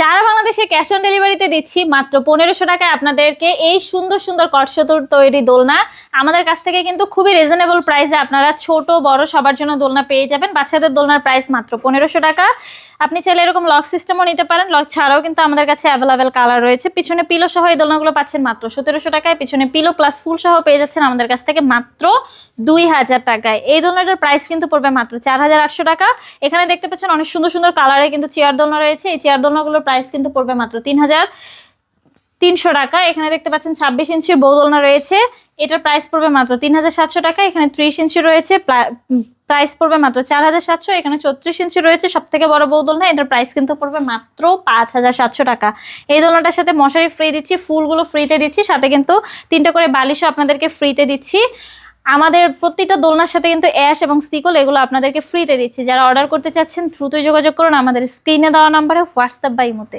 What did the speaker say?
সারা বাংলাদেশে cash on ডেলিভারিতে দিচ্ছি মাত্র 1500 টাকায় আপনাদেরকে এই সুন্দর সুন্দর কটসতুর তৈরি দোলনা। আমাদের কাছ থেকে কিন্তু খুবই রিজনেবল প্রাইসে আপনারা ছোট বড় সবার জন্য দোলনা পেয়ে যাবেন। বাচ্চাদের দোলনার প্রাইস মাত্র 1500 টাকা। আপনি চাইলে এরকম লক সিস্টেমও নিতে পারেন, লক ছাড়াও কিন্তু আমাদের কাছে অ্যাভেলেবেল কালার রয়েছে। পিছনে পিলো সহ এই দোলনাগুলো পাচ্ছেন মাত্র 1700 টাকায়। পিছনে পিলো প্লাস ফুল সহ পেয়ে যাচ্ছেন আমাদের কাছ থেকে মাত্র 2000 টাকায়। এই দোলনাটার প্রাইস কিন্তু পড়বে মাত্র 4800 টাকা। এখানে দেখতে পাচ্ছেন অনেক সুন্দর সুন্দর কালারে কিন্তু চেয়ার দোলনা রয়েছে। এই চেয়ার দোলনাগুলোর প্রাইস কিন্তু পড়বে মাত্র 3300 টাকা। এখানে দেখতে পাচ্ছেন 26 ইঞ্চির বউ দোলনা রয়েছে, এটার প্রাইস পড়বে মাত্র 3700 টাকা। এখানে 30 ইঞ্চি রয়েছে, প্রাইস পড়বে মাত্র 4700। এখানে 34 ইঞ্চি রয়েছে, সব থেকে বড় বউ দোলনা, এটার প্রাইস কিন্তু পড়বে মাত্র 5700 টাকা। এই দোলনাটার সাথে মশারি ফ্রি দিচ্ছি, ফুলগুলো ফ্রিতে দিচ্ছি, সাথে কিন্তু 3টা করে বালিশও আপনাদেরকে ফ্রিতে দিচ্ছি। আমাদের প্রত্যেকটা দোলনার সাথে কিন্তু অ্যাশ এবং স্টিকল এগুলো আপনাদেরকে ফ্রিতে দিচ্ছি। যারা অর্ডার করতে চাচ্ছেন দ্রুতই যোগাযোগ করুন আমাদের স্ক্রিনে দেওয়া নাম্বারে, হোয়াটসঅ্যাপ বা ইমোতে।